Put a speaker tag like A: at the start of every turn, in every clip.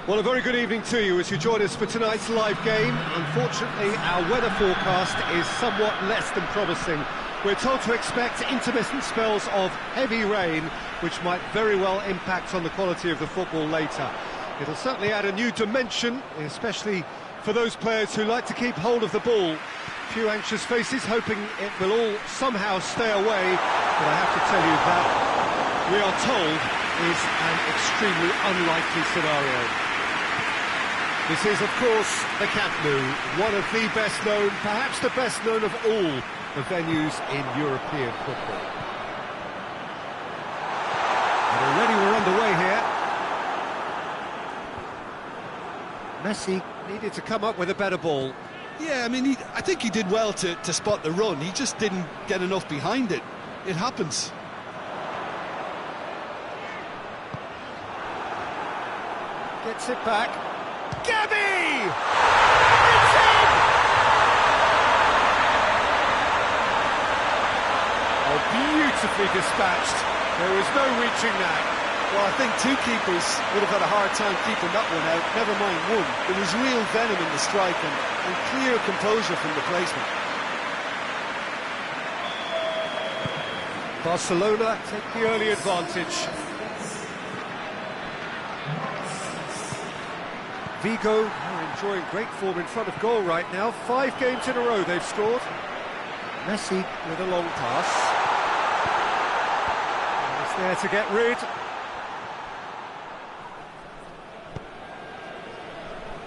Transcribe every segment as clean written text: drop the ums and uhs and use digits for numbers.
A: Well, a very good evening to you as you join us for tonight's live game. Unfortunately, our weather forecast is somewhat less than promising. We're told to expect intermittent spells of heavy rain, which might very well impact on the quality of the football later. It'll certainly add a new dimension, especially for those players who like to keep hold of the ball. Few anxious faces hoping it will all somehow stay away, but I have to tell you that we are told is an extremely unlikely scenario. This is, of course, the Camp Nou, one of the best known, perhaps the best known of all the venues in European football. And already we're underway here. Messi needed to come up with a better ball.
B: Yeah, I mean, I think he did well to spot the run. He just didn't get enough behind it. It happens.
A: Gets it back. Gabby! It's in! Oh, beautifully dispatched. There was no reaching that.
B: Well, I think two keepers would have had a hard time keeping that one out, never mind one. There was real venom in the strike and clear composure from the placement.
A: Barcelona take the early advantage. Vigo are enjoying great form in front of goal right now. 5 games in a row they've scored. Messi with a long pass. And it's there to get rid.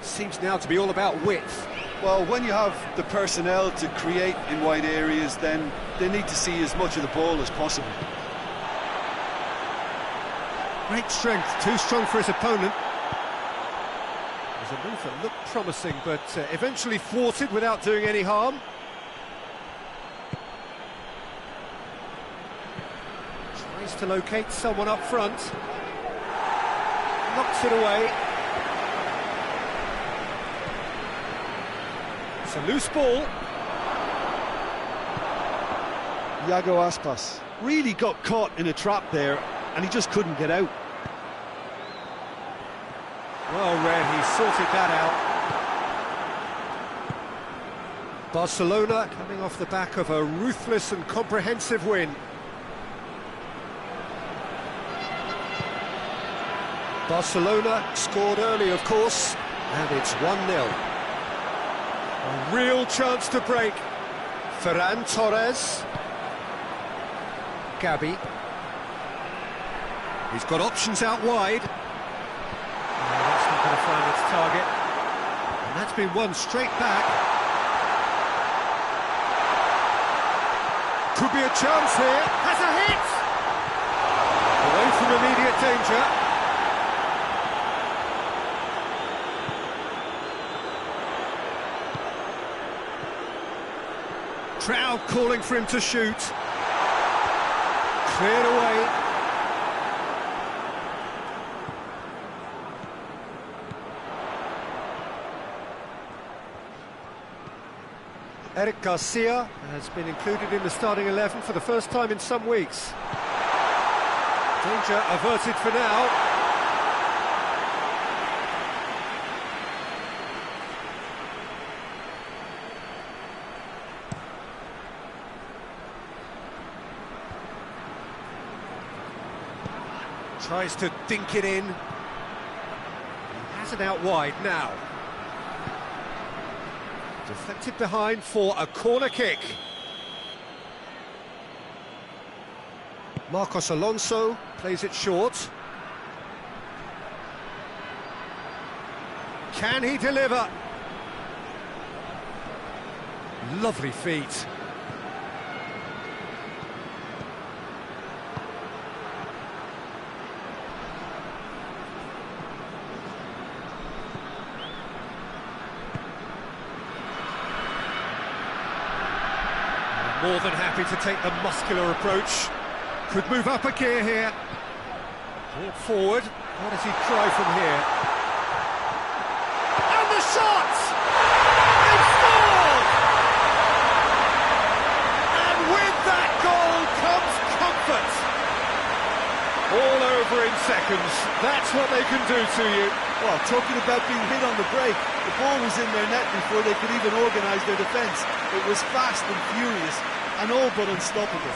A: Seems now to be all about width.
B: Well, when you have the personnel to create in wide areas, then they need to see as much of the ball as possible.
A: Great strength, too strong for his opponent. A move that looked promising, but eventually thwarted without doing any harm. Tries to locate someone up front. Knocks it away. It's a loose ball.
B: Iago Aspas really got caught in a trap there, and he just couldn't get out.
A: Well read, he sorted that out. Barcelona coming off the back of a ruthless and comprehensive win. Barcelona scored early, of course, and it's 1-0. A real chance to break. Ferran Torres. Gabi. He's got options out wide. That's not going to find its target. And that's been won straight back. Could be a chance here. Has a hit! Away from immediate danger. Crowd calling for him to shoot. Cleared away. Eric Garcia has been included in the starting 11 for the first time in some weeks. Danger averted for now. Tries to dink it in. He has it out wide now. Deflected behind for a corner kick. Marcos Alonso plays it short. Can he deliver? Lovely feet. More than happy to take the muscular approach. Could move up a gear here. Brought forward. How does he try from here? And the shot! They've scored! And with that goal comes comfort. All over in seconds. seconds, that's what they can do to you.
B: Well, talking about being hit on the break, the ball was in their net before they could even organise their defence. It was fast and furious, and all but unstoppable.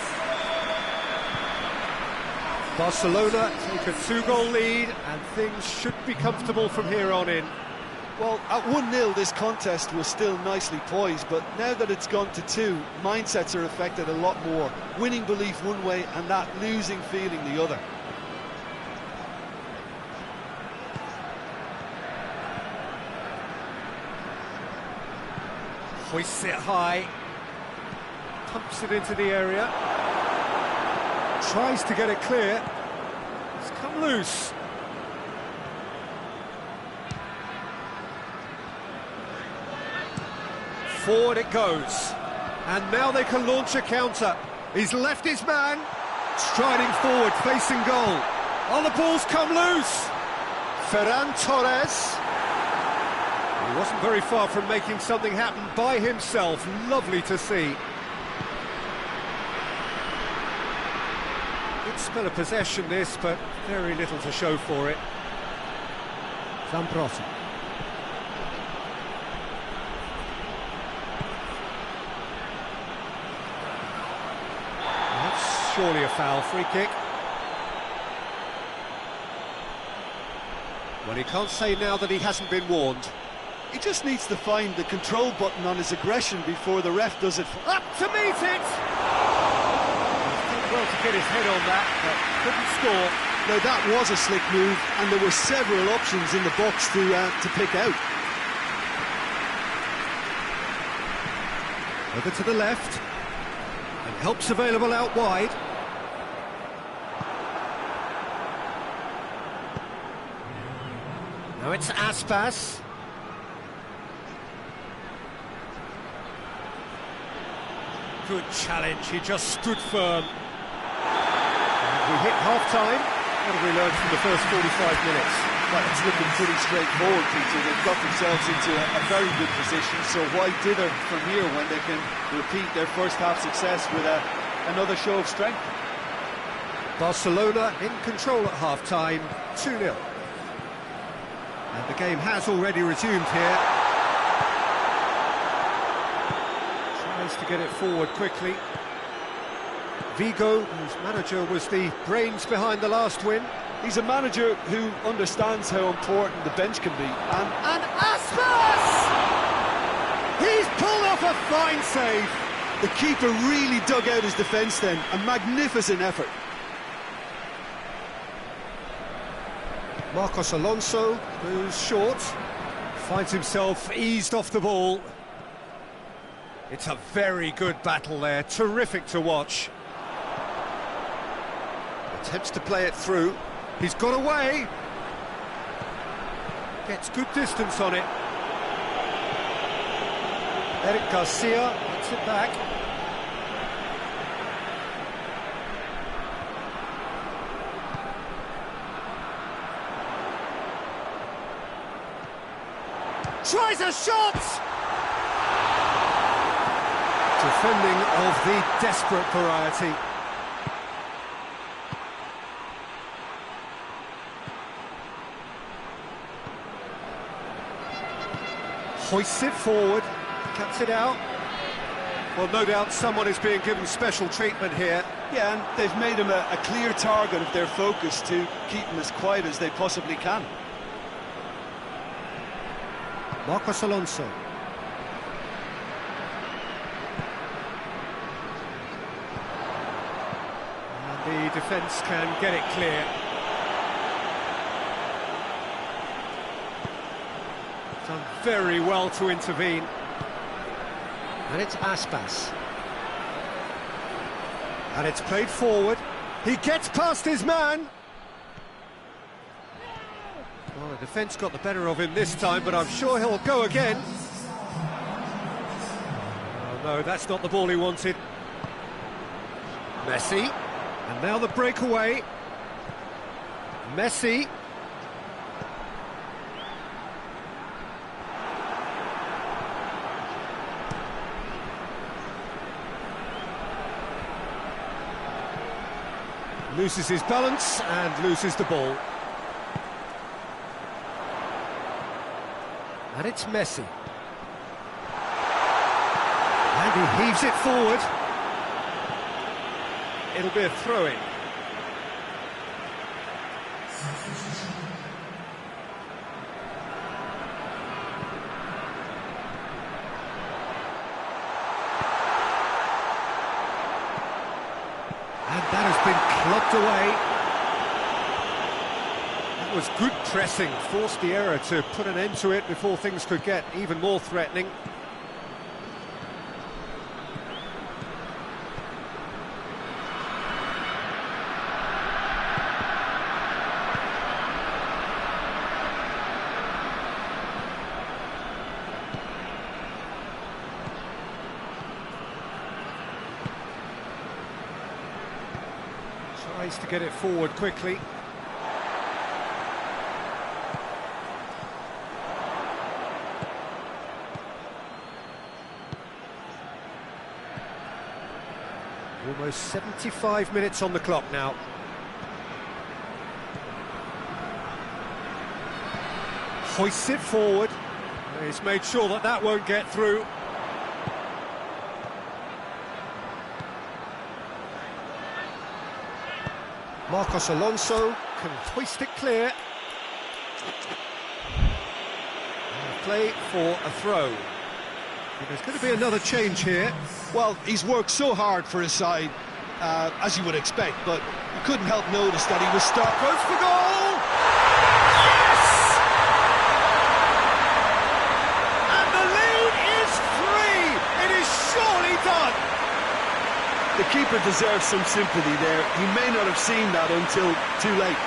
A: Barcelona take a 2-goal lead, and things should be comfortable from here on in.
B: Well, at 1-0 this contest was still nicely poised, but now that it's gone to 2, mindsets are affected a lot more. Winning belief one way and that losing feeling the other.
A: Hoists it high, pumps it into the area, tries to get it clear, it's come loose. Forward it goes, and now they can launch a counter. He's left his man, striding forward, facing goal. Oh, the ball's come loose. Ferran Torres. He wasn't very far from making something happen by himself. Lovely to see. Good spell of possession this, but very little to show for it. Zamprosa. That's surely a foul. Free kick. Well, he can't say now that he hasn't been warned.
B: He just needs to find the control button on his aggression before the ref does it.
A: Up to meet it! Did well to get his head on that, but couldn't score.
B: Now that was a slick move, and there were several options in the box to pick out.
A: Over to the left, and help's available out wide. Now it's Aspas. Good challenge, he just stood firm. And we hit half-time. What have we learned from the first 45 minutes?
B: Well, it's looking pretty straightforward, Peter. They've got themselves into a very good position, so why dither from here when they can repeat their first half success with another show of strength?
A: Barcelona in control at half-time, 2-0. And the game has already resumed here. To get it forward quickly. Vigo, whose manager was the brains behind the last win.
B: He's a manager who understands how important the bench can be.
A: And Aspas! He's pulled off a fine save.
B: The keeper really dug out his defence then. A magnificent effort.
A: Marcos Alonso, who's short, finds himself eased off the ball. It's a very good battle there, terrific to watch. Attempts to play it through. He's got away. Gets good distance on it. Eric Garcia gets it back. Tries a shot! Defending of the desperate variety. Hoists it forward, cuts it out. Well, no doubt someone is being given special treatment here.
B: Yeah, and they've made him a clear target of their focus to keep him as quiet as they possibly can.
A: Marcos Alonso. The defence can get it clear. Done very well to intervene. And it's Aspas. And it's played forward. He gets past his man. Well, the defence got the better of him this time, but I'm sure he'll go again. Oh no, that's not the ball he wanted. Messi. And now the breakaway. Messi. Loses his balance and loses the ball. And it's Messi. And he heaves it forward. It'll be a throw-in. And that has been clubbed away. That was good pressing, forced the error to put an end to it before things could get even more threatening. Tries to get it forward quickly. Almost 75 minutes on the clock now. Hoists it forward. He's made sure that that won't get through. Marcos Alonso can hoist it clear. And play for a throw. There's going to be another change here.
B: Well, he's worked so hard for his side, as you would expect, but you couldn't help notice that he was goes for goal! Yes! And the lead is 3! It is surely done! The keeper deserves some sympathy there. He may not have seen that until too late.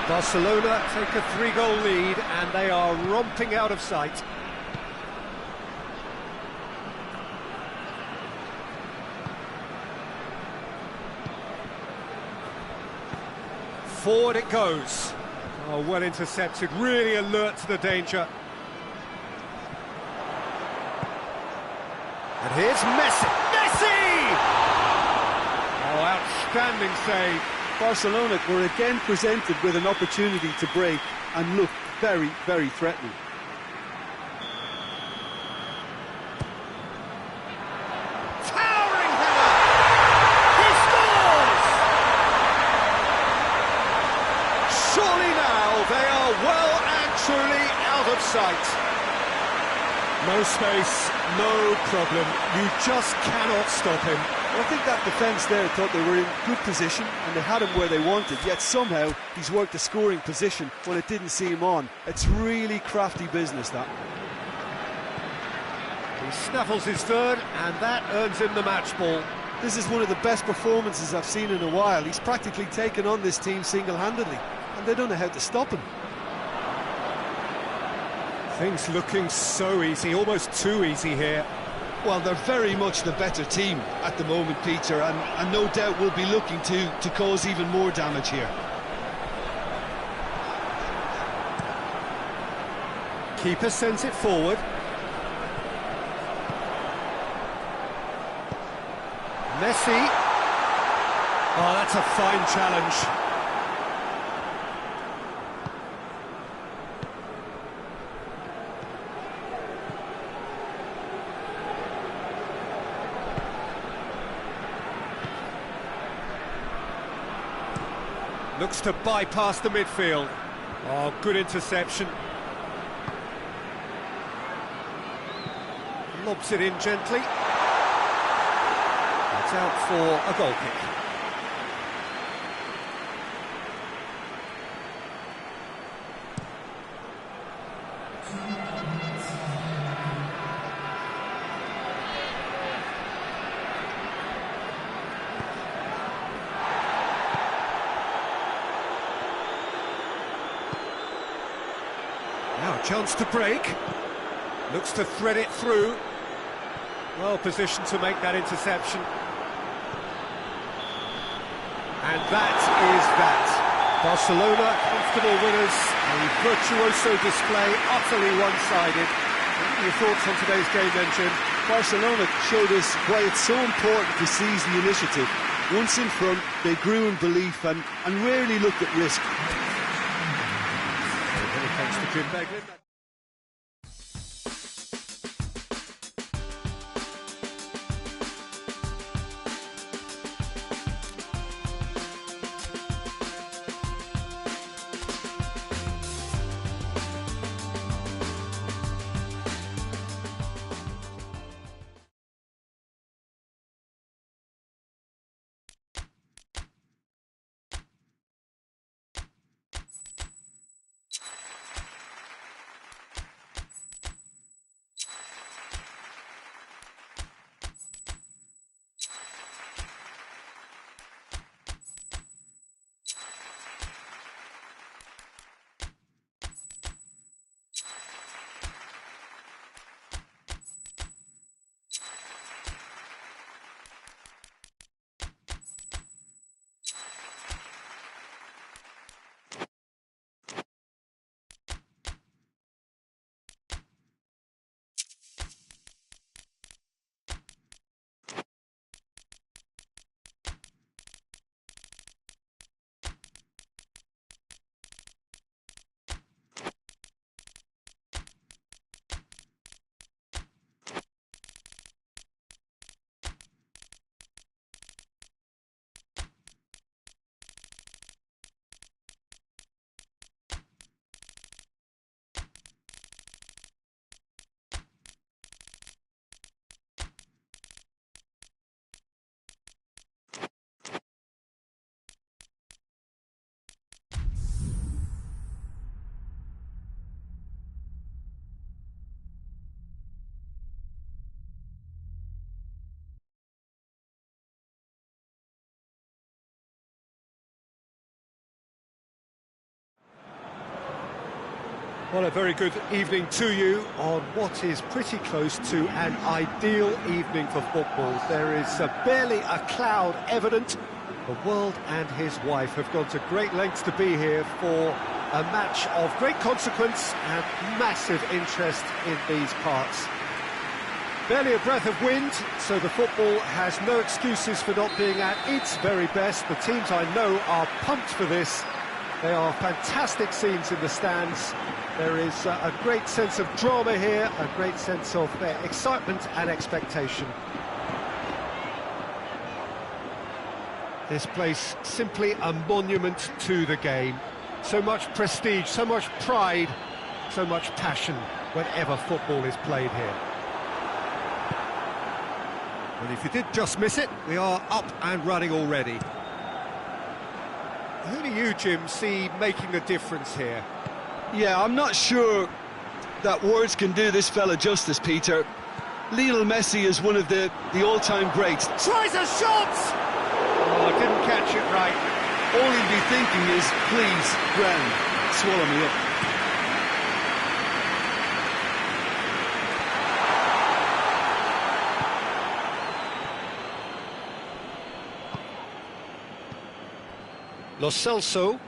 A: Barcelona take a 3-goal lead and they are romping out of sight. Forward it goes. Oh, well intercepted, really alert to the danger. And here's Messi! Messi! Oh, outstanding save.
B: Barcelona were again presented with an opportunity to break and looked very, very threatening.
A: Towering header! He scores! Surely now they are well and truly out of sight. No space, no problem. You just cannot stop him.
B: I think that defence there thought they were in good position and they had him where they wanted, yet somehow he's worked a scoring position when it didn't see him on. It's really crafty business, that.
A: He snaffles his third and that earns him the match ball.
B: This is one of the best performances I've seen in a while. He's practically taken on this team single-handedly and they don't know how to stop him.
A: Things looking so easy, almost too easy here.
B: Well, they're very much the better team at the moment, Peter, and no doubt will be looking to cause even more damage here.
A: Keeper sends it forward. Messi. Oh, that's a fine challenge. Looks to bypass the midfield. Oh, good interception. Lobs it in gently. It's out for a goal kick. Now a chance to break. Looks to thread it through. Well positioned to make that interception. And that is that. Barcelona, comfortable winners. A virtuoso display, utterly one-sided. Your thoughts on today's game then, Jim?
B: Barcelona showed us why it's so important to seize the initiative. Once in front, they grew in belief and rarely looked at risk.
A: Many thanks to Jim Beglin. Well, a very good evening to you on what is pretty close to an ideal evening for football. There is barely a cloud evident. The world and his wife have gone to great lengths to be here for a match of great consequence and massive interest in these parts. Barely a breath of wind, so the football has no excuses for not being at its very best. The teams I know are pumped for this. They are fantastic scenes in the stands. There is a great sense of drama here, a great sense of excitement and expectation. This place simply a monument to the game. So much prestige, so much pride, so much passion whenever football is played here. Well, if you did just miss it, we are up and running already. Who do you, Jim, see making a difference here?
B: Yeah, I'm not sure that words can do this fella justice, Peter. Lionel Messi is one of the all-time greats.
A: Tries a shot! Oh, didn't catch it right.
B: All he'd be thinking is, please, ground, swallow me up.
A: Lo Celso.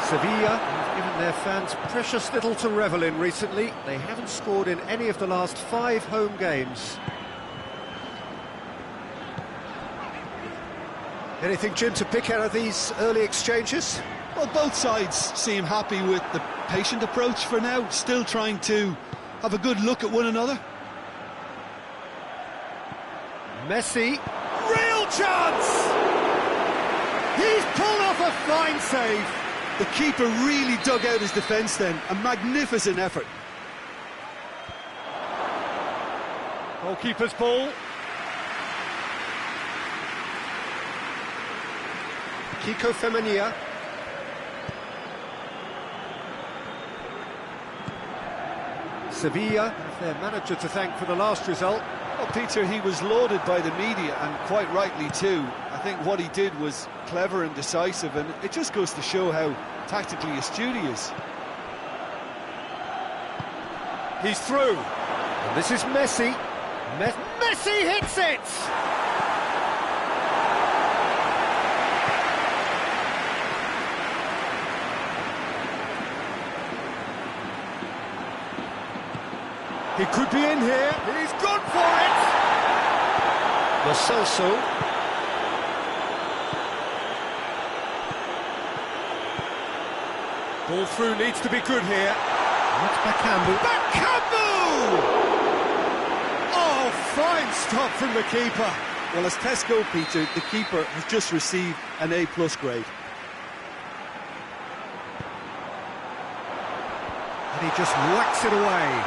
A: Sevilla have given their fans precious little to revel in recently. They haven't scored in any of the last 5 home games. Anything, Jim, to pick out of these early exchanges?
B: Well, both sides seem happy with the patient approach for now, still trying to have a good look at one another.
A: Messi, real chance! He's pulled off a fine save.
B: The keeper really dug out his defence then, a magnificent effort.
A: Goalkeeper's ball. Kiko Femenia. Sevilla, their manager to thank for the last result.
B: Well, Peter, he was lauded by the media, and quite rightly too. I think what he did was clever and decisive, and it just goes to show how tactically astute he is.
A: He's through. And this is Messi. Messi hits it! He could be in here. He's gone for it.
B: Lo Celso.
A: Ball through needs to be good here. That's Bakambu! Oh, fine stop from the keeper.
B: Well, as tests go, Peter, the keeper has just received an A+ grade.
A: And he just whacks it away.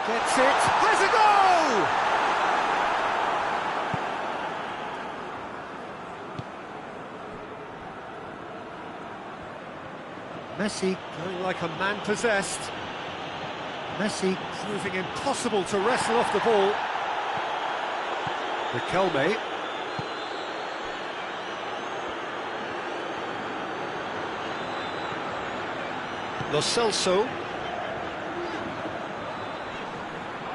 A: Gets it. Has a goal! Messi going like a man possessed. Messi proving impossible to wrestle off the ball. Riquelme.
B: Lo Celso.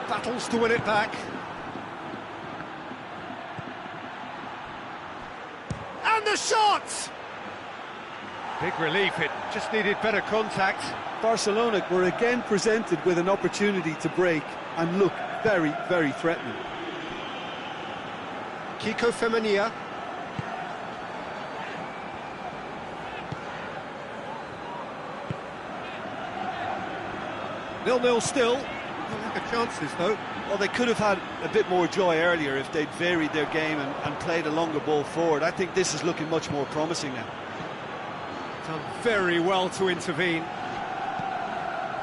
A: Battles to win it back. And the shot! Big relief, it just needed better contact.
B: Barcelona were again presented with an opportunity to break and look very, very threatening.
A: Kiko Femenia. 0-0 still. No lack of chances though.
B: Well, they could have had a bit more joy earlier if they'd varied their game and played a longer ball forward. I think this is looking much more promising now.
A: Done very well to intervene.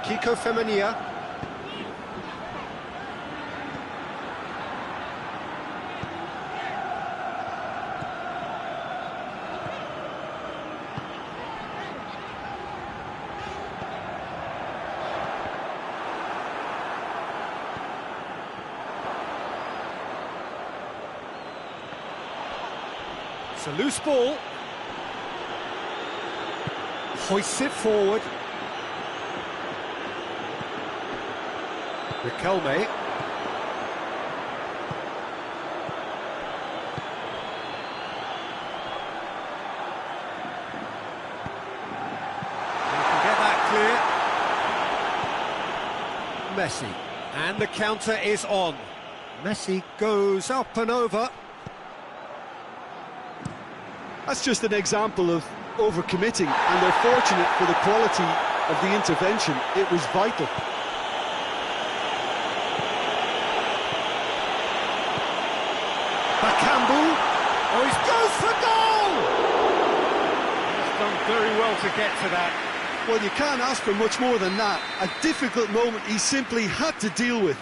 A: Kiko Femenia. It's a loose ball. Hoists it forward. Riquelme. Get that clear. Messi. And the counter is on. Messi goes up and over.
B: That's just an example of overcommitting, and they're fortunate for the quality of the intervention. It was vital.
A: Bakambu. Oh, he goes for goal! He's done very well to get to that.
B: Well, you can't ask for much more than that. A difficult moment he simply had to deal with.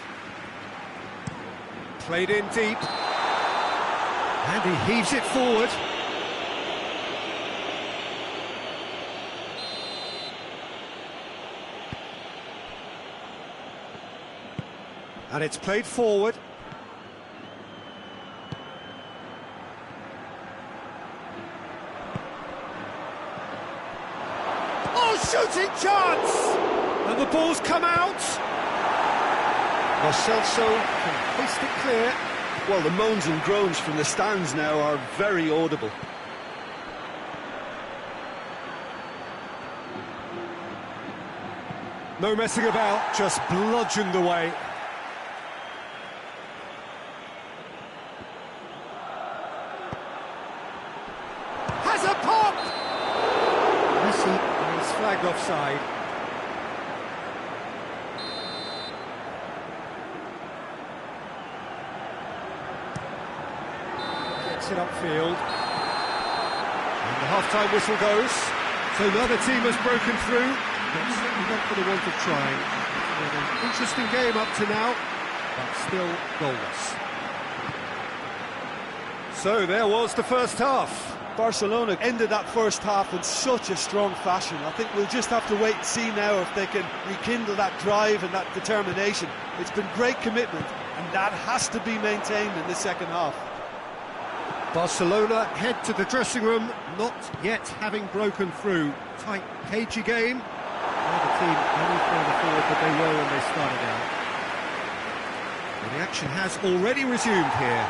A: Played in deep. And he heaves it forward. And it's played forward. Oh, shooting chance! And the ball's come out.
B: Lo Celso can hoist it clear. Well, the moans and groans from the stands now are very audible.
A: No messing about, just bludgeoned away. Has a pop! Messi is flagged offside. Gets it upfield. And the half-time whistle goes. So another team has broken through. But certainly not for the want of trying. It's been an interesting game up to now, but still goalless. So there was the first half.
B: Barcelona ended that first half in such a strong fashion. I think we'll just have to wait and see now if they can rekindle that drive and that determination. It's been great commitment, and that has to be maintained in the second half.
A: Barcelona head to the dressing room, not yet having broken through. Tight, cagey game. The team only further forward than they were when they started out. And the action has already resumed here.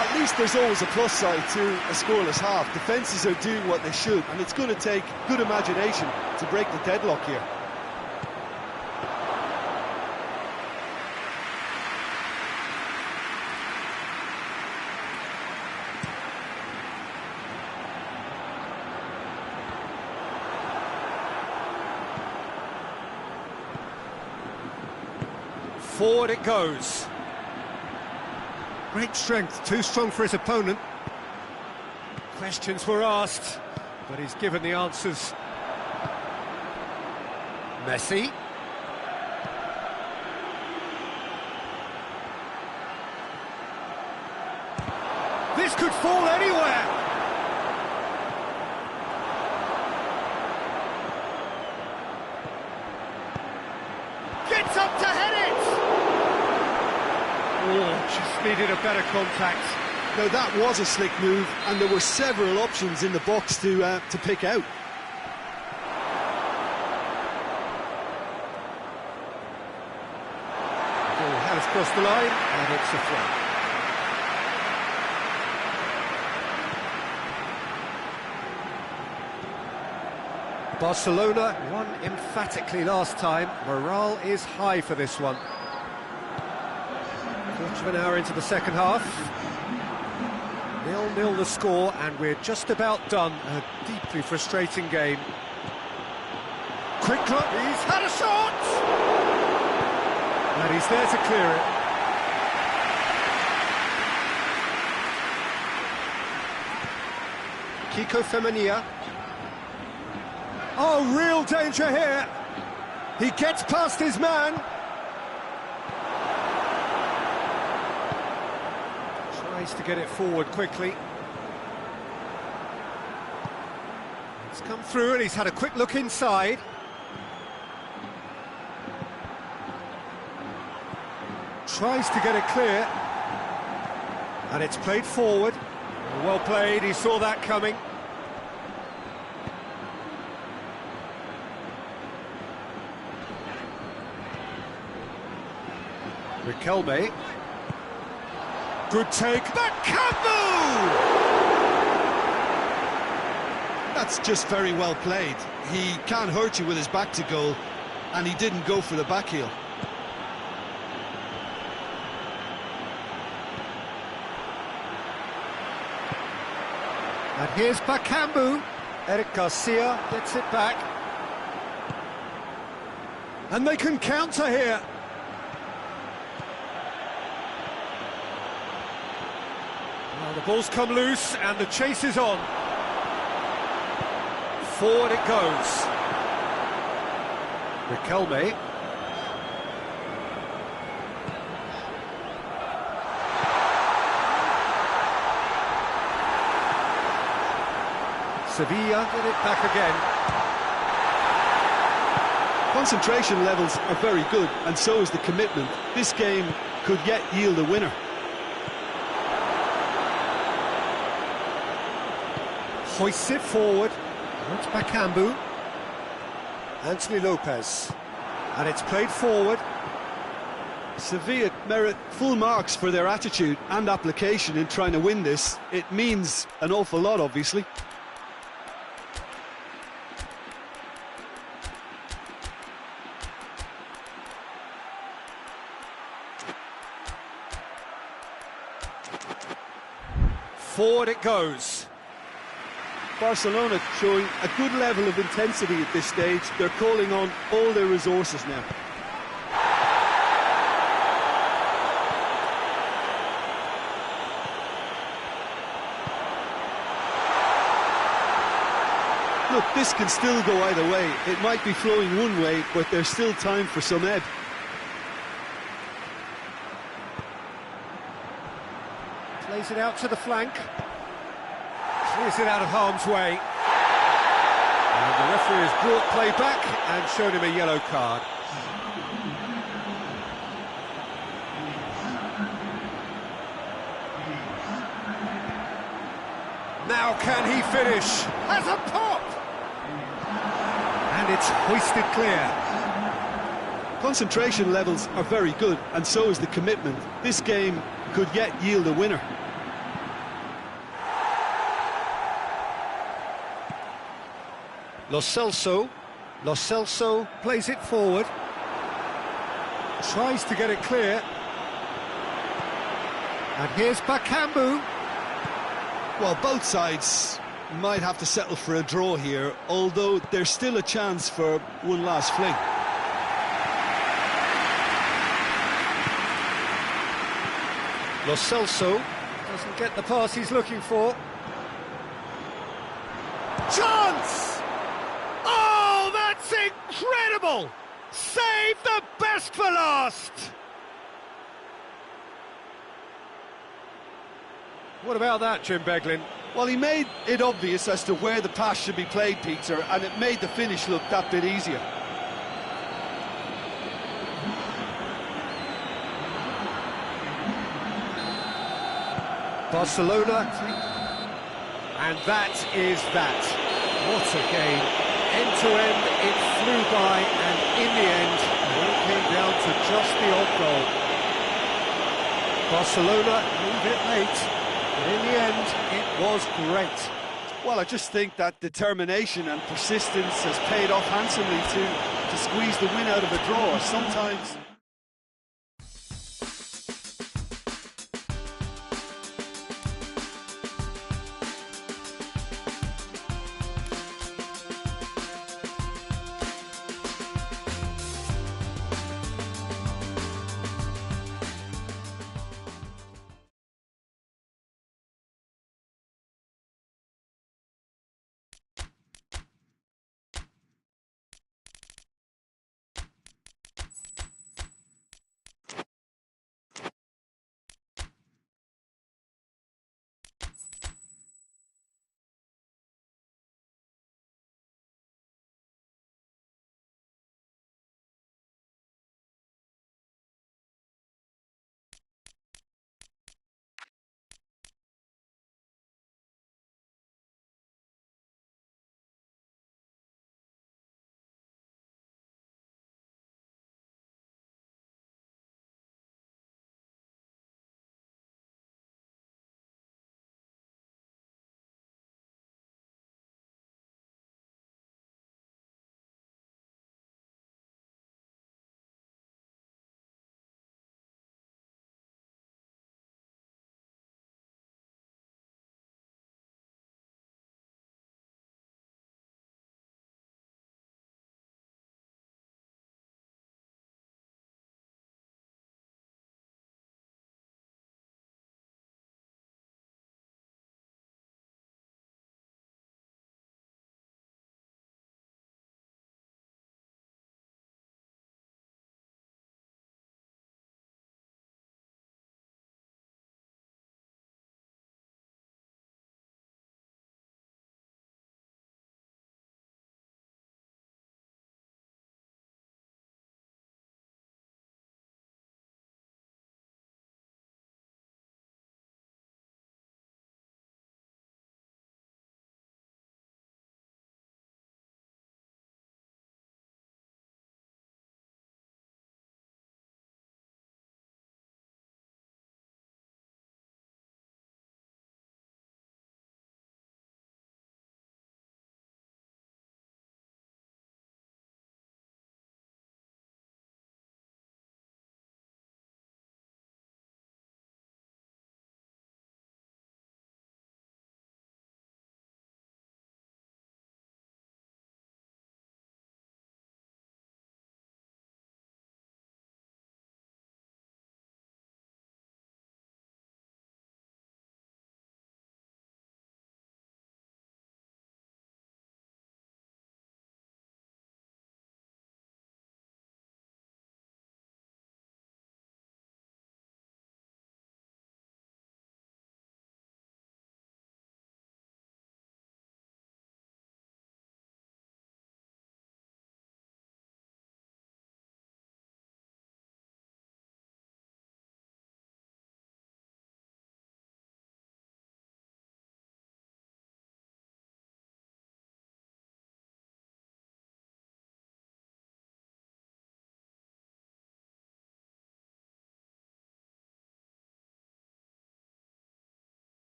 B: At least there's always a plus side to a scoreless half. Defences are doing what they should, and it's going to take good imagination to break the deadlock here.
A: Forward it goes. Great strength, too strong for his opponent. Questions were asked, but he's given the answers. Messi. This could fall anywhere. Gets up to head it. Oh, just needed a better contact.
B: Now that was a slick move, and there were several options in the box to pick out.
A: Ball has crossed the line, and it's a throw. Barcelona won emphatically last time. Morale is high for this one. Quarter of an hour into the second half. 0-0 the score, and we're just about done. A deeply frustrating game. Quick look, he's had a shot! And he's there to clear it. Kiko Femenia. Oh, real danger here. He gets past his man. Tries to get it forward quickly. It's come through and he's had a quick look inside. Tries to get it clear. And it's played forward. Well played, he saw that coming. Riquelme. Good take. Bakambu!
B: That's just very well played. He can't hurt you with his back to goal, and he didn't go for the back heel.
A: And here's Bakambu. Eric Garcia gets it back. And they can counter here. Well, the ball's come loose and the chase is on. Forward it goes. Riquelme. Sevilla get it back again.
B: Concentration levels are very good, and so is the commitment. This game could yet yield a winner.
A: Hoists it forward. It's Bakambu. Anthony Lopez. And it's played forward.
B: Sevilla merit full marks for their attitude and application in trying to win this. It means an awful lot, obviously.
A: Forward it goes.
B: Barcelona showing a good level of intensity at this stage. They're calling on all their resources now. Look, this can still go either way. It might be flowing one way, but there's still time for some ebb.
A: Plays it out to the flank. Clears it out of harm's way. And the referee has brought play back and shown him a yellow card. Now can he finish? Has a pop! And it's hoisted clear.
B: Concentration levels are very good, and so is the commitment. This game could yet yield a winner.
A: Lo Celso plays it forward. Tries to get it clear. And here's Bakambu.
B: Well, both sides might have to settle for a draw here, although there's still a chance for one last fling.
A: Lo Celso doesn't get the pass he's looking for. Chance! Oh, that's incredible! Save the best for last! What about that, Jim Beglin?
B: Well, he made it obvious as to where the pass should be played, Peter, and it made the finish look that bit easier.
A: Barcelona, and that is that. What a game. End to end, it flew by, and in the end, it all came down to just the odd goal. Barcelona move it late, but in the end, it was great.
B: Well, I just think that determination and persistence has paid off handsomely to squeeze the win out of a draw. Sometimes...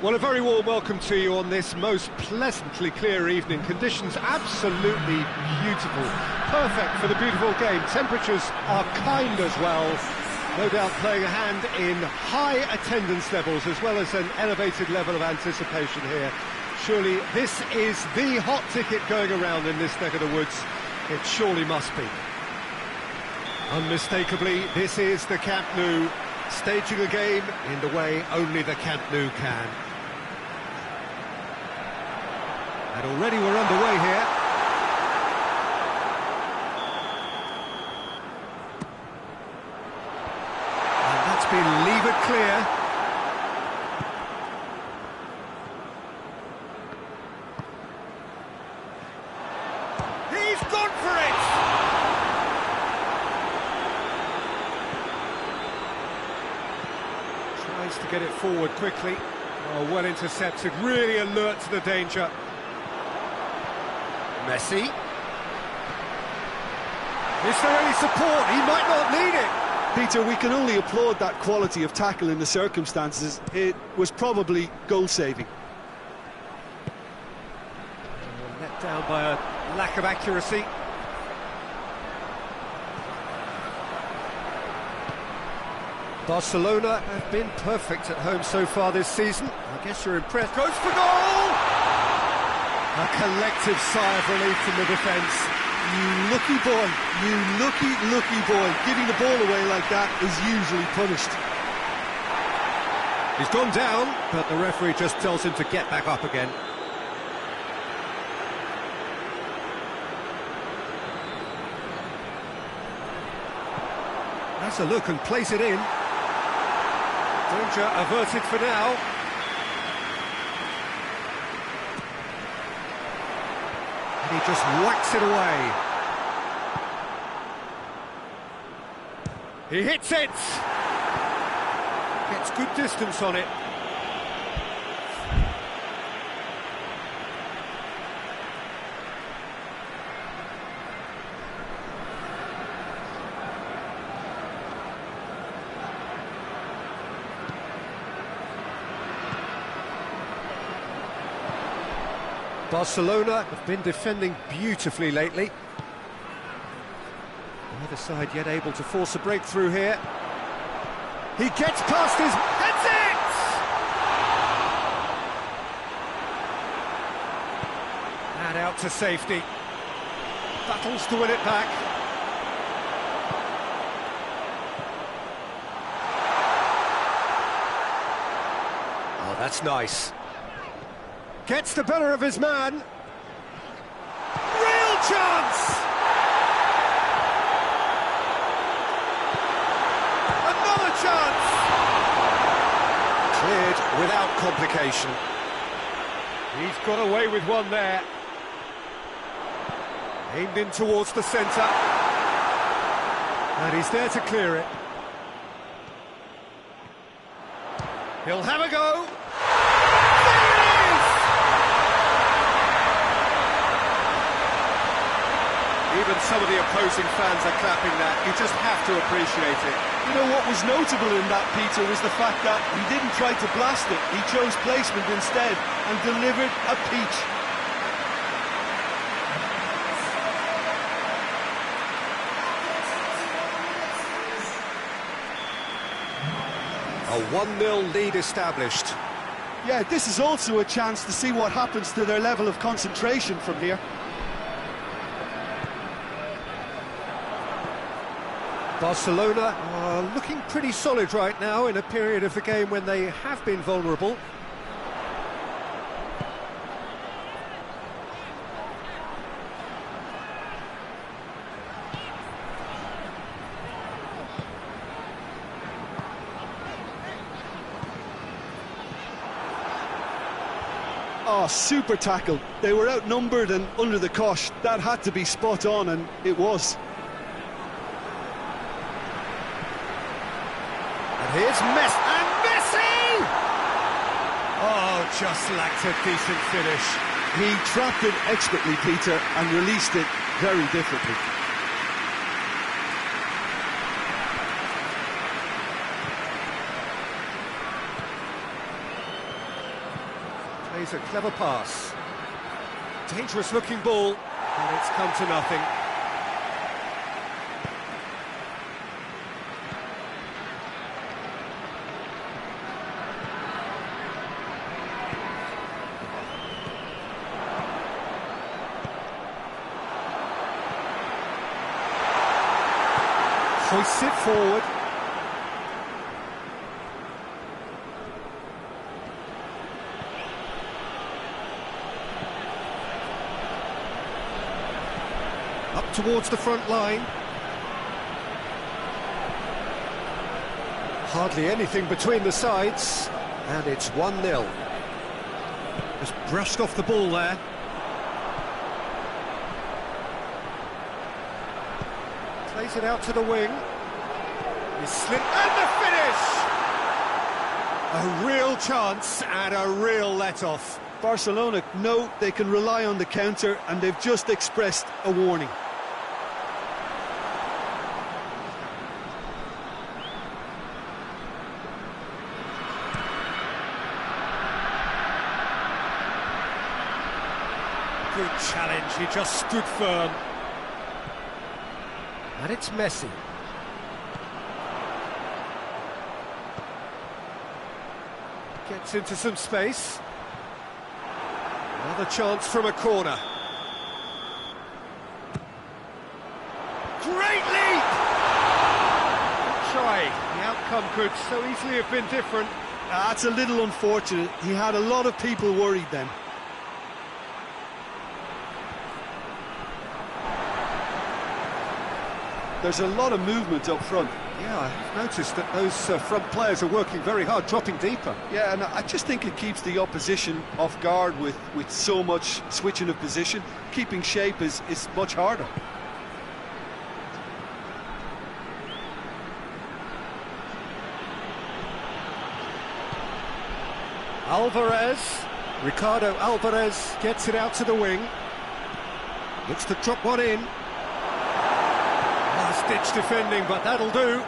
A: Well, a very warm welcome to you on this most pleasantly clear evening. Conditions absolutely beautiful. Perfect for the beautiful game. Temperatures are kind as well. No doubt playing a hand in high attendance levels as well as an elevated level of anticipation here. Surely this is the hot ticket going around in this neck of the woods. It surely must be. Unmistakably, this is the Camp Nou, staging a game in the way only the Camp Nou can. And already we're underway here. And that's been levered clear. He's gone for it! Tries to get it forward quickly. Oh, well intercepted, really alert to the danger. Messi. Is there any support? He might not need it.
B: Peter, we can only applaud that quality of tackle in the circumstances. It was probably goal-saving.
A: Let down by a lack of accuracy. Barcelona have been perfect at home so far this season. I guess you're impressed. Goes for goal! A collective sigh of relief from the defence.
B: You lucky boy, you lucky boy. Giving the ball away like that is usually punished.
A: He's gone down, but the referee just tells him to get back up again. That's a look and plays it in. Danger averted for now. And he just whacks it away. He hits it! Gets good distance on it. Barcelona have been defending beautifully lately. Neither side yet able to force a breakthrough here. He gets past his... Heads it! And out to safety. Battles to win it back. Oh, that's nice. Gets the better of his man. Real chance! Another chance! Cleared without complication. He's got away with one there. Aimed in towards the centre. And he's there to clear it. He'll have a go. Even some of the opposing fans are clapping that. You just have to appreciate it.
B: You know what was notable in that, Peter, was the fact that he didn't try to blast it. He chose placement instead and delivered a peach.
A: A 1-0 lead established.
B: Yeah, this is also a chance to see what happens to their level of concentration from here.
A: Barcelona are looking pretty solid right now in a period of the game when they have been vulnerable.
B: Oh, super tackle. They were outnumbered and under the cosh. That had to be spot on, and it was.
A: Here's Messi, and Messi! Oh, just lacked a decent finish.
B: He trapped it expertly, Peter, and released it very differently.
A: Plays a clever pass. Dangerous looking ball, and it's come to nothing. Hoists it forward. Up towards the front line. Hardly anything between the sides, and it's 1-0. Just brushed off the ball there. Plays it out to the wing. He's slipped, and the finish! A real chance and a real let-off.
B: Barcelona know they can rely on the counter, and they've just expressed a warning.
A: Good challenge, he just stood firm. And it's Messi. Gets into some space. Another chance from a corner. Great leap! Good try. The outcome could so easily have been different.
B: That's a little unfortunate. He had a lot of people worried then. There's a lot of movement up front.
A: Yeah, I've noticed that those front players are working very hard, dropping deeper.
B: Yeah, and I just think it keeps the opposition off guard with so much switching of position. Keeping shape is much harder.
A: Ricardo Alvarez gets it out to the wing. Looks to drop one in. Last-ditch defending, but that'll do.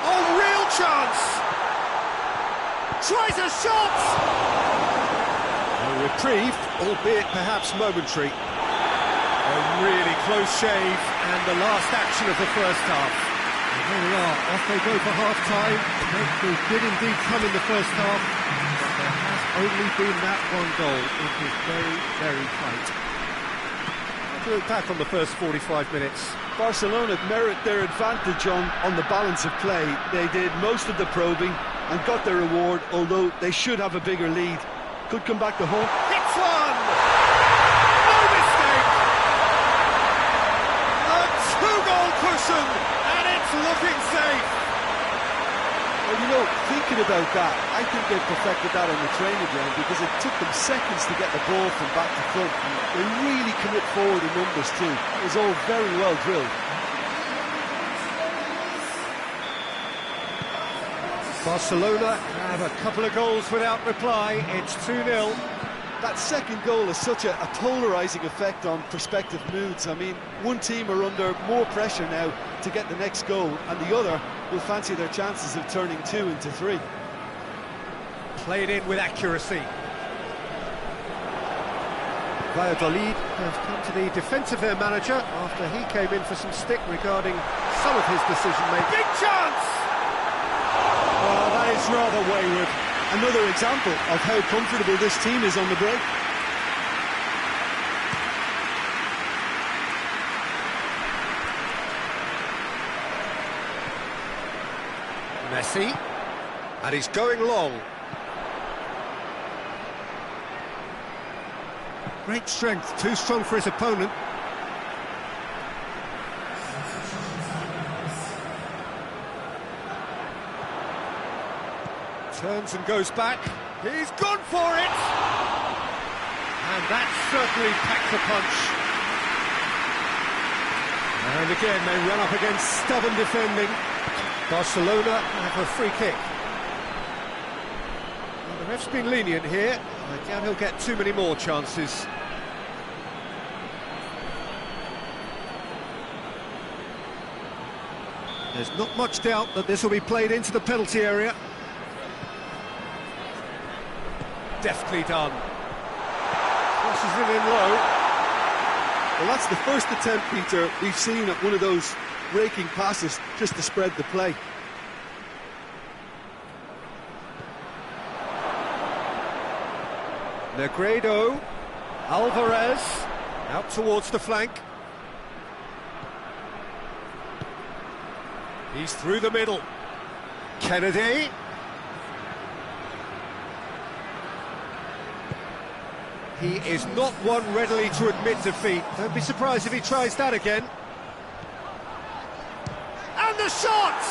A: Oh, real chance! Tries a shot! A reprieve, albeit perhaps momentary. A really close shave, and the last action of the first half. And there we are, off they go for half-time. They did indeed come in the first half, but there has only been that one goal. It is very, very tight. How do you look back on the first 45 minutes?
B: Barcelona merit their advantage on the balance of play. They did most of the probing and got their reward, although they should have a bigger lead. Could come back to home.
A: Hits one! No mistake! A two-goal cushion, and it's looking safe.
B: Well, you know, thinking about that, I think they perfected that on the training ground because it took them seconds to get the ball from back to front. They really commit forward in numbers too. It was all very well drilled.
A: Barcelona have a couple of goals without reply. It's 2-0.
B: That second goal has such a polarising effect on prospective moods. I mean, one team are under more pressure now to get the next goal, and the other will fancy their chances of turning 2 into 3.
A: Played in with accuracy. Valladolid have come to the defence of their manager after he came in for some stick regarding some of his decision-making. Big chance! Oh, that is rather wayward.
B: Another example of how comfortable this team is on the break.
A: Messi, and he's going long. Great strength, too strong for his opponent. Turns and goes back. He's gone for it! And that certainly packs a punch. And again, they run up against stubborn defending. Barcelona have a free kick. Well, the ref's been lenient here. I doubt he'll get too many more chances. There's not much doubt that this will be played into the penalty area. Deftly done. Crosses it in low.
B: Well, that's the first attempt, Peter, we've seen at one of those raking passes just to spread the play.
A: Negredo, Alvarez, out towards the flank. He's through the middle. Kennedy. He is not one readily to admit defeat. Don't be surprised if he tries that again. And the shot!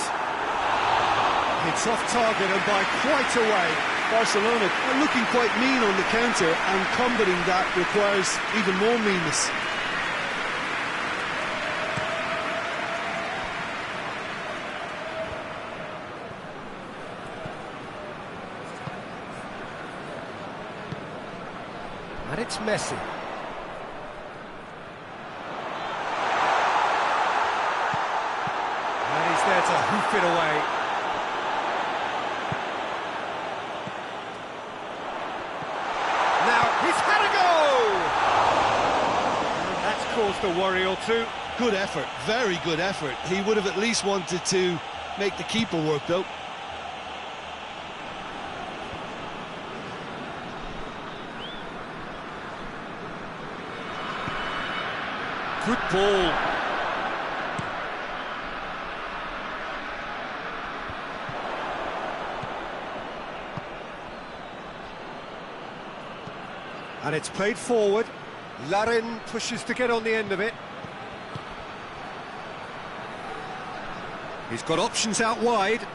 A: It's off target and by quite a way.
B: Barcelona are looking quite mean on the counter, and combating that requires even more meanness.
A: And it's Messi. And he's there to hoof it away. Now he's had a go! And that's caused a worry or two.
B: Good effort, very good effort. He would have at least wanted to make the keeper work, though.
A: Good ball. And it's played forward. Larin pushes to get on the end of it. He's got options out wide.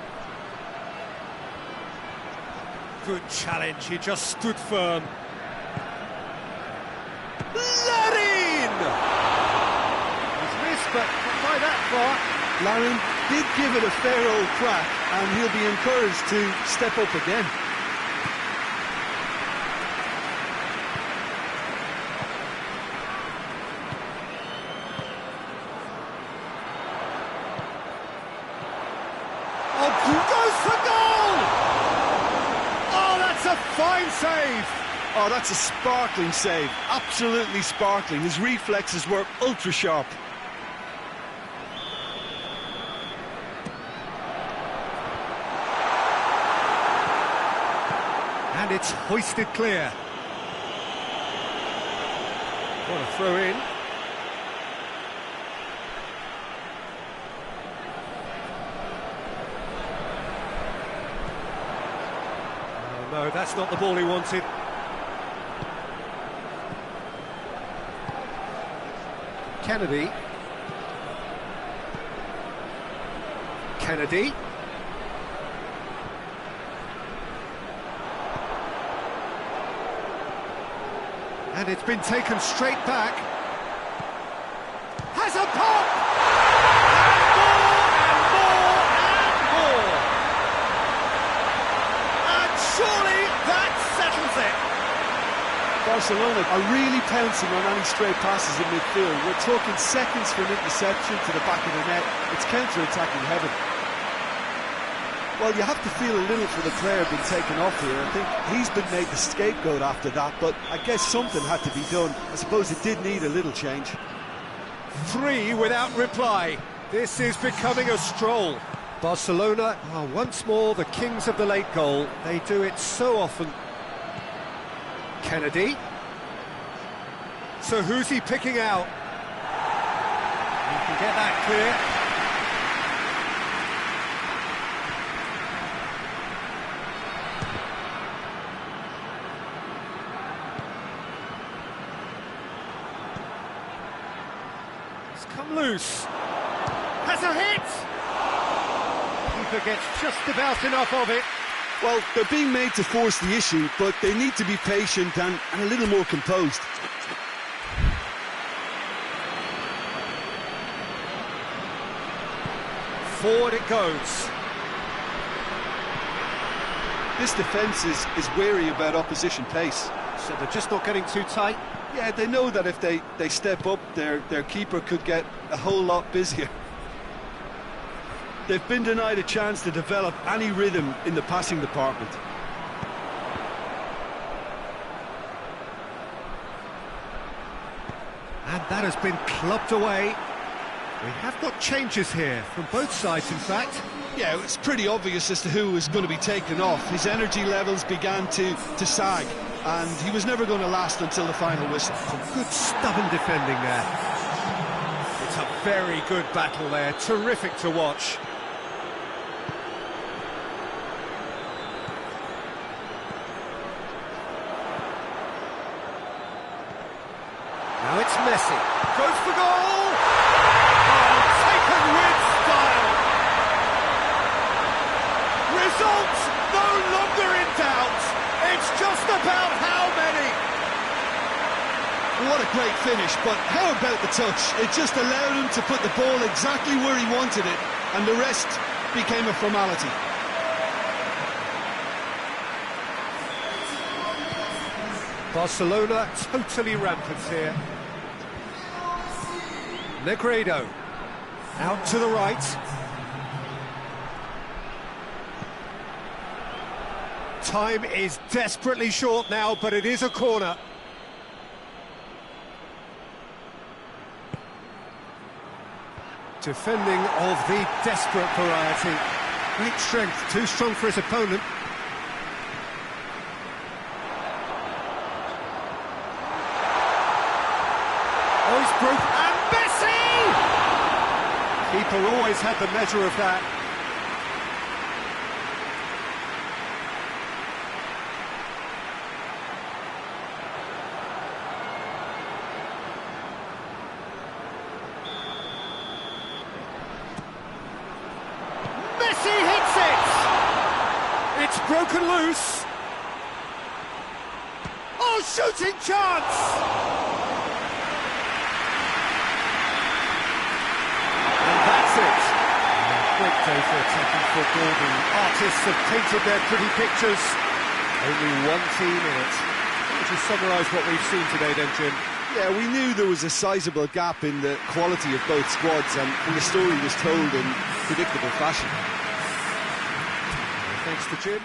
A: Good challenge, he just stood firm. Larin! But not by that far.
B: Larin did give it a fair old crack, and he'll be encouraged to step up again.
A: Oh, who goes for goal? Oh, that's a fine save.
B: Oh, that's a sparkling save. Absolutely sparkling. His reflexes were ultra sharp.
A: And it's hoisted clear. What a throw in. Oh, no, that's not the ball he wanted. Kennedy. Kennedy. And it's been taken straight back. Has a pop! And more, and more, and more. And surely that settles it.
B: Barcelona are really pouncing on any stray passes in midfield. We're talking seconds for an interception to the back of the net. It's counter-attacking heaven. Well, you have to feel a little for the player being taken off here. I think he's been made the scapegoat after that, but I guess something had to be done. I suppose it did need a little change.
A: 3 without reply. This is becoming a stroll. Barcelona are once more the kings of the late goal. They do it so often. Kennedy. So who's he picking out? You can get that clear. Come loose. Has a hit! Keeper gets just about enough of it.
B: Well, they're being made to force the issue, but they need to be patient and a little more composed.
A: Forward it goes.
B: This defence is wary about opposition pace.
A: So they're just not getting too tight.
B: Yeah, they know that if they step up, their keeper could get a whole lot busier. They've been denied a chance to develop any rhythm in the passing department.
A: And that has been clubbed away. We have got changes here, from both sides in fact.
B: Yeah, it's pretty obvious as to who was going to be taken off. His energy levels began to sag, and he was never going to last until the final whistle.
A: Some good stubborn defending there. It's a very good battle there, terrific to watch. Now it's Messi, goes for goal! Oh, taken with style! Result no longer in doubt, it's just about how many!
B: What a great finish, but how about the touch? It just allowed him to put the ball exactly where he wanted it, and the rest became a formality.
A: Barcelona totally rampant here. Negredo, out to the right. Time is desperately short now, but it is a corner. Defending of the desperate variety. Great strength, too strong for his opponent. Oh, he's broken. And Messi! Keeper always had the measure of that. Messi hits it! It's broken loose. Oh, shooting chance! Great day for attacking football. The artists have painted their pretty pictures. Only one team in it. Would you summarise what we've seen today then, Jim?
B: Yeah, we knew there was a sizable gap in the quality of both squads, and the story was told in predictable fashion.
A: Thanks to Jim.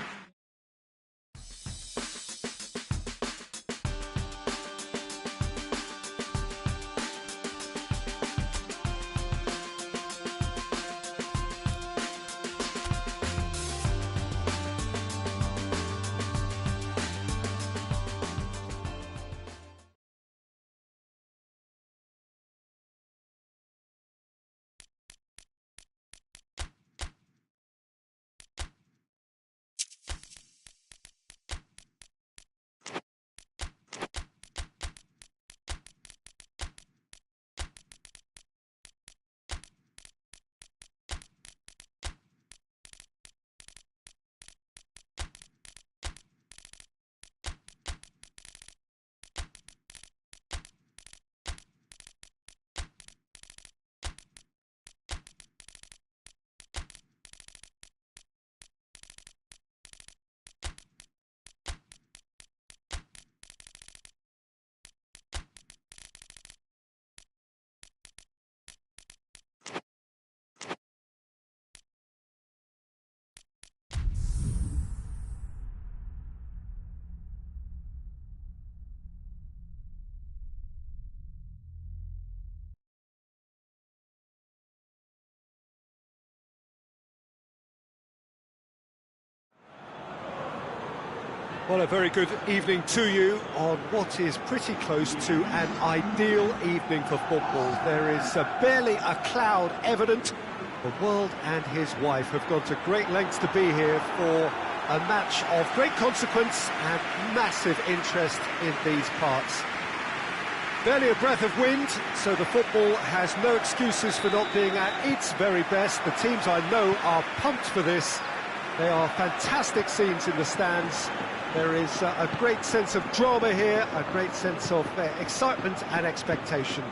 A: Well, a very good evening to you on what is pretty close to an ideal evening for football. There is barely a cloud evident. The world and his wife have gone to great lengths to be here for a match of great consequence and massive interest in these parts. Barely a breath of wind, so the football has no excuses for not being at its very best. The teams I know are pumped for this. They are fantastic scenes in the stands. There is a great sense of drama here, a great sense of excitement and expectation.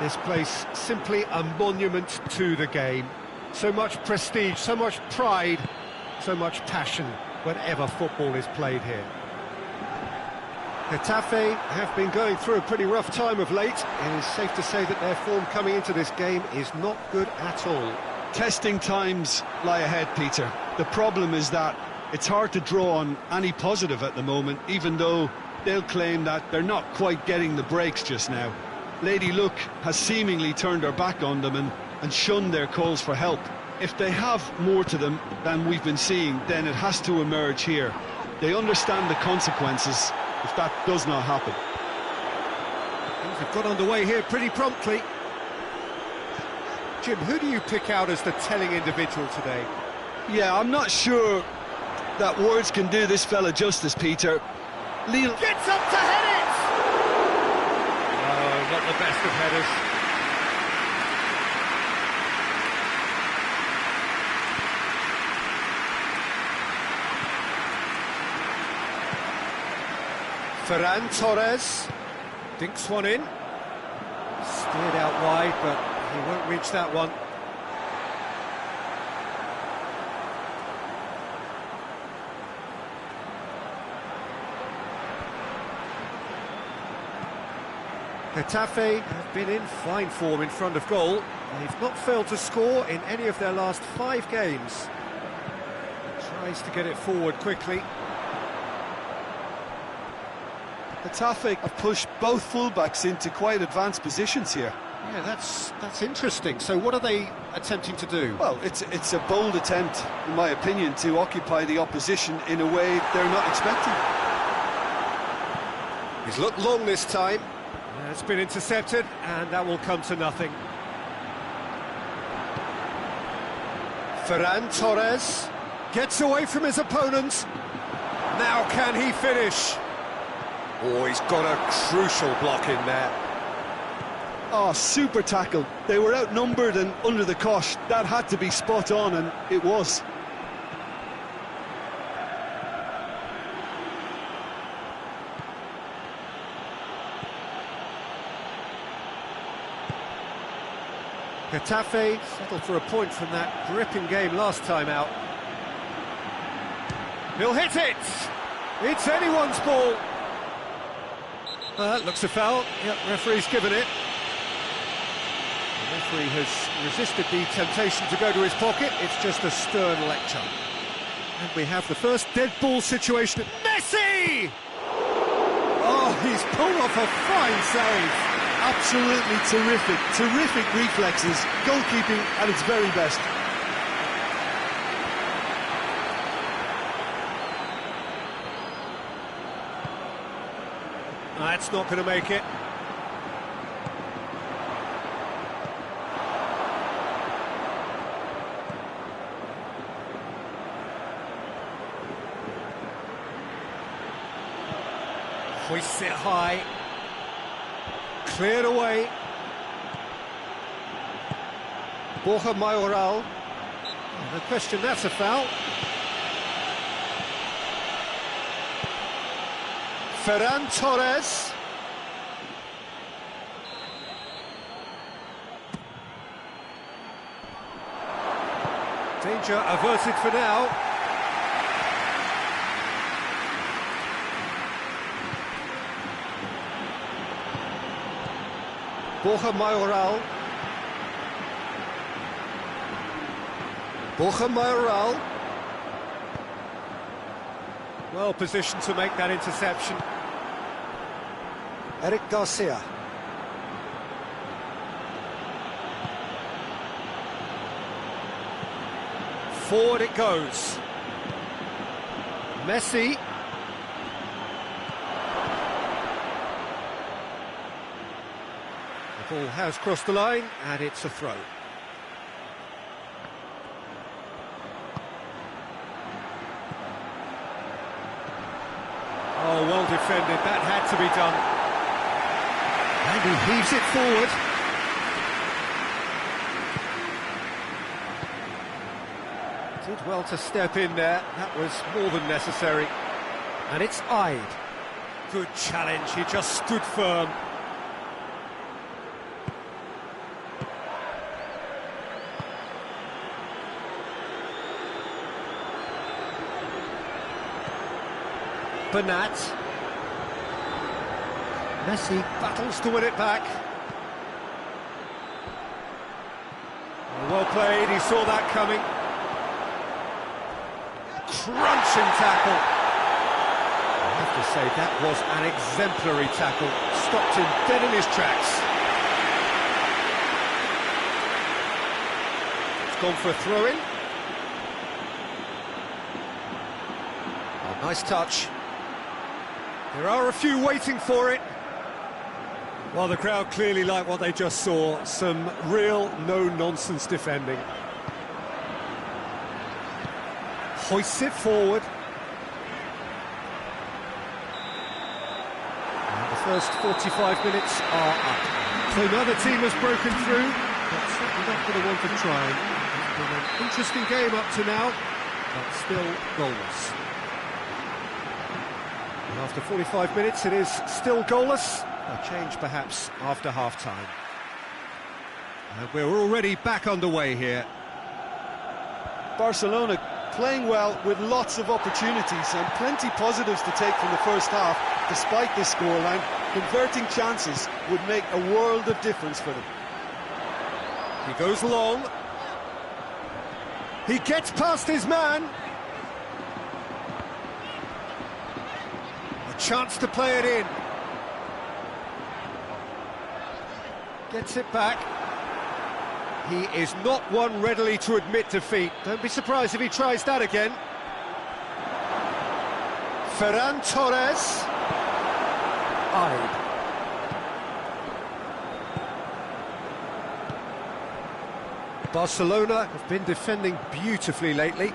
A: This place simply a monument to the game. So much prestige, so much pride, so much passion whenever football is played here. Getafe have been going through a pretty rough time of late. It is safe to say that their form coming into this game is not good at all.
B: Testing times lie ahead, Peter. The problem is that it's hard to draw on any positive at the moment, even though they'll claim that they're not quite getting the breaks just now. Lady Luck has seemingly turned her back on them and shunned their calls for help. If they have more to them than we've been seeing, then it has to emerge here. They understand the consequences if that does not happen.
A: Things have got underway here pretty promptly. Jim, who do you pick out as the telling individual today?
B: Yeah, I'm not sure that words can do this fella justice, Peter.
A: Lille gets up to head it! Oh, not the best of headers. Ferran Torres dinks one in. Steered out wide, but he won't reach that one. Getafe have been in fine form in front of goal. They've not failed to score in any of their last 5 games. Tries to get it forward quickly.
B: Getafe have pushed both fullbacks into quite advanced positions here.
A: Yeah, that's interesting. So what are they attempting to do?
B: Well, it's a bold attempt, in my opinion, to occupy the opposition in a way they're not expecting.
A: He's looked long this time. It's been intercepted, and that will come to nothing. Ferran Torres gets away from his opponent. Now can he finish? Oh, he's got a crucial block in there.
B: Oh, super tackle. They were outnumbered and under the cosh. That had to be spot on, and it was.
A: Getafe settled for a point from that gripping game last time out. He'll hit it! It's anyone's ball! Looks a foul. Yep, referee's given it. The referee has resisted the temptation to go to his pocket. It's just a stern lecture. And we have the first dead ball situation. Messi! Oh, he's pulled off a fine save.
B: Absolutely terrific reflexes, goalkeeping at its very best.
A: That's not going to make it. Hoists it high. Cleared away. Borja Mayoral. No question, that's a foul. Ferran Torres. Danger averted for now. Borja Mayoral. Borja Mayoral. Well positioned to make that interception. Eric Garcia. Forward it goes. Messi. The ball has crossed the line, and it's a throw. Oh, well defended. That had to be done. And he heaves it forward. Did well to step in there. That was more than necessary. And it's eyed. Good challenge. He just stood firm. Bernat. Messi battles to win it back. Well played, he saw that coming. Crunching tackle. I have to say, that was an exemplary tackle. Stopped him dead in his tracks. It's gone for a throw-in. Oh, nice touch. There are a few waiting for it. Well, the crowd clearly like what they just saw. Some real no-nonsense defending. Hoists it forward. And the first 45 minutes are up. So neither team has broken through, but certainly not for the want of trying. It's been an interesting game up to now, but still goalless. And after 45 minutes, it is still goalless. A change perhaps after half-time. And we're already back underway here.
B: Barcelona playing well with lots of opportunities and plenty positives to take from the first half. Despite this scoreline, converting chances would make a world of difference for them.
A: He goes long. He gets past his man. A chance to play it in. Gets it back. He is not one readily to admit defeat. Don't be surprised if he tries that again. Ferran Torres. Eyed. Barcelona have been defending beautifully lately.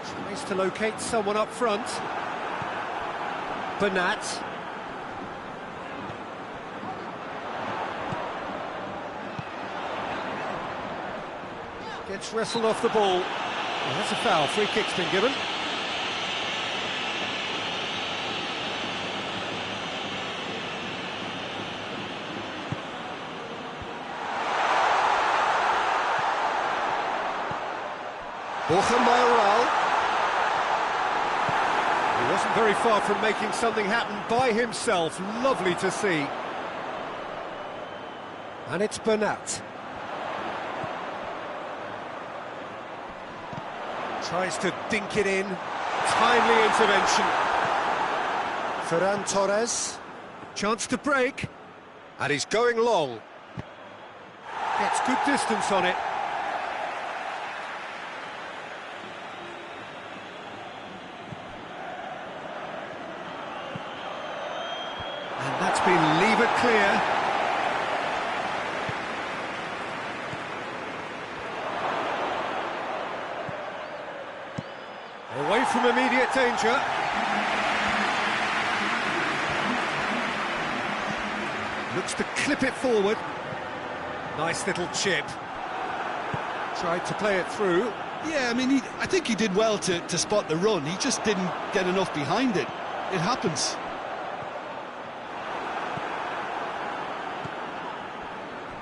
A: Tries to locate someone up front. Bernat. Gets wrestled off the ball. Well, that's a foul. Free kick's been given. Borja Mayoral. He wasn't very far from making something happen by himself. Lovely to see. And it's Bernat. Tries to dink it in. Timely intervention. Ferran Torres. Chance to break. And he's going long. Gets good distance on it. And that's been levered clear. Away from immediate danger. Looks to clip it forward. Nice little chip. Tried to play it through.
B: Yeah, I mean, I think he did well to spot the run. He just didn't get enough behind it. It happens.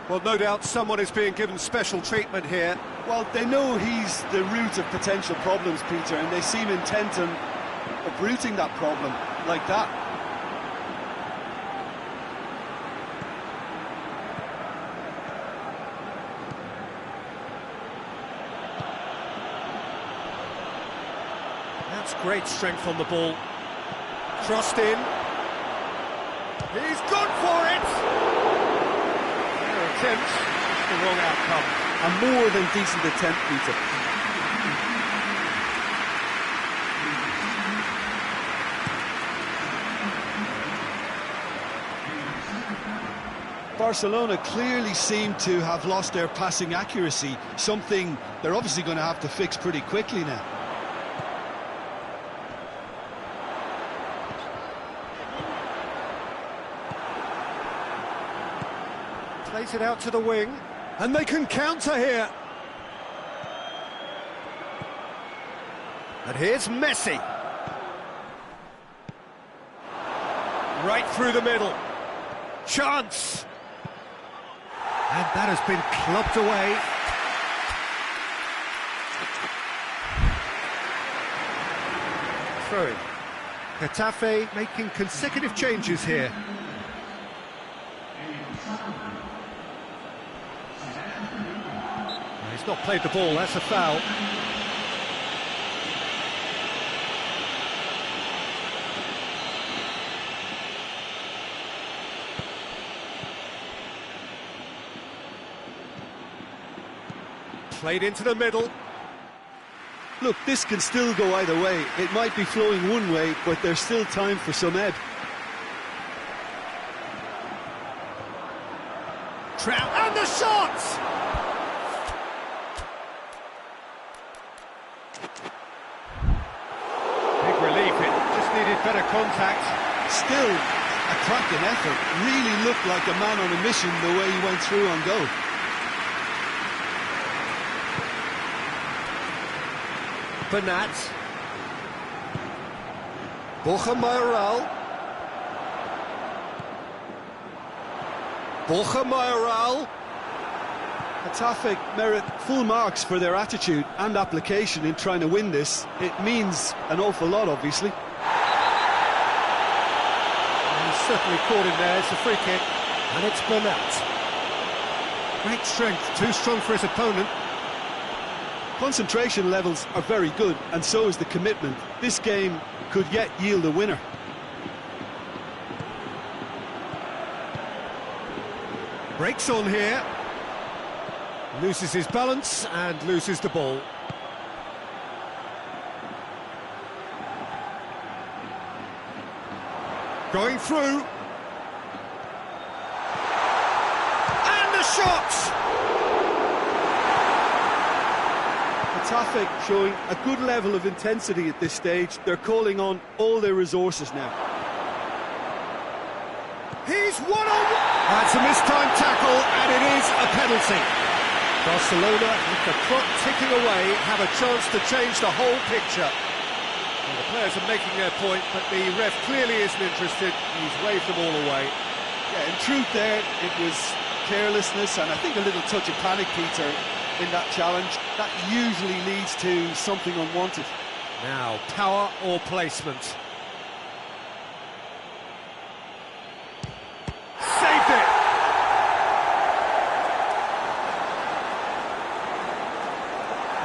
A: Well, no doubt someone is being given special treatment here.
B: Well, they know he's the root of potential problems, Peter, and they seem intent on uprooting that problem like that.
A: That's great strength on the ball. Crossed in. He's gone for it! Attempt, the wrong outcome.
B: A more than decent attempt, Peter. Barcelona clearly seem to have lost their passing accuracy, something they're obviously going to have to fix pretty quickly now.
A: Plays it out to the wing, and they can counter here. And here's Messi. Right through the middle. Chance. And that has been clubbed away. throw-in. Getafe making consecutive changes here. He's not played the ball, that's a foul. Played into the middle.
B: Look, this can still go either way. It might be flowing one way, but there's still time for some ebb.
A: Trout, and the shots! Big relief, it just needed better contact.
B: Still a cracking effort. Really looked like a man on a mission the way he went through on goal.
A: Bernat. Borja Mayoral. Borja Mayoral.
B: Getafe merit full marks for their attitude and application in trying to win this. It means an awful lot, obviously.
A: He's certainly caught in there. It's a free kick. And it's Bernat. Great strength, too strong for his opponent.
B: Concentration levels are very good, and so is the commitment. This game could yet yield a winner.
A: Breaks on here. Loses his balance and loses the ball. Going through. And the shots!
B: Getafe showing a good level of intensity at this stage. They're calling on all their resources now.
A: He's one-on-one! That's a mistimed tackle, and it is a penalty. Barcelona, with the clock ticking away, have a chance to change the whole picture. Well, the players are making their point, but the ref clearly isn't interested. He's waved them all away.
B: Yeah, in truth there, it was carelessness and I think a little touch of panic, Peter, in that challenge. That usually leads to something unwanted.
A: Now, power or placement? Saved it!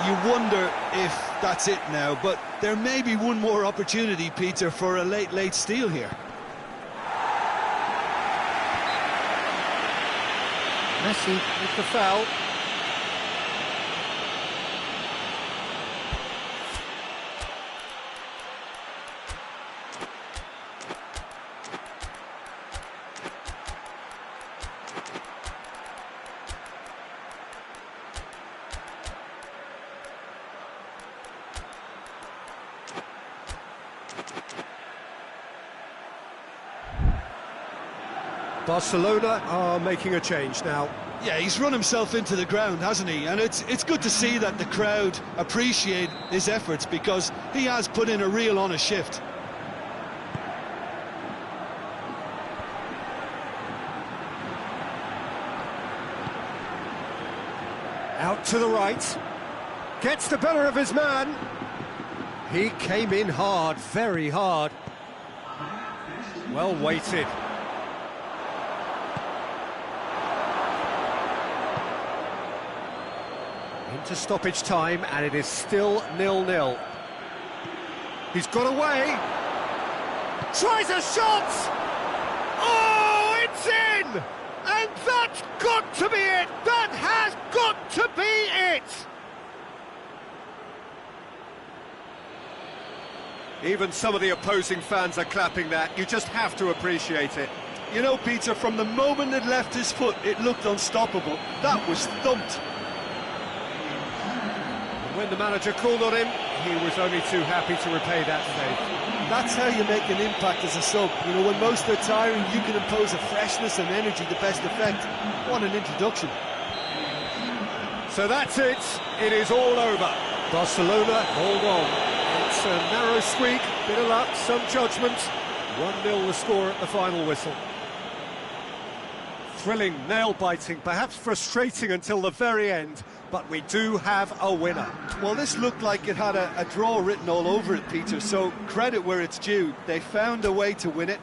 B: You wonder if that's it now, but there may be one more opportunity, Peter, for a late steal here.
A: Messi with the foul. Barcelona are making a change now.
B: Yeah, he's run himself into the ground, hasn't he? And it's good to see that the crowd appreciate his efforts, because he has put in a real honest shift.
A: Out to the right. Gets the better of his man. He came in hard, very hard. Well weighted. Into stoppage time, and it is still 0-0. He's got away. Tries a shot! Oh, it's in! And that's got to be it! That has got to be it! Even some of the opposing fans are clapping that. You just have to appreciate it.
B: You know, Peter, from the moment it left his foot, it looked unstoppable. That was thumped.
A: When the manager called on him, he was only too happy to repay that save.
B: That's how you make an impact as a sub. You know, when most are tiring, you can impose a freshness and energy to best effect. What an introduction.
A: So that's it. It is all over. Barcelona hold on. It's a narrow squeak, bit of luck, some judgment. 1-0 the score at the final whistle. Thrilling, nail-biting, perhaps frustrating until the very end. but we do have a winner.
B: Well, this looked like it had a draw written all over it, Peter, so credit where it's due. They found a way to win it.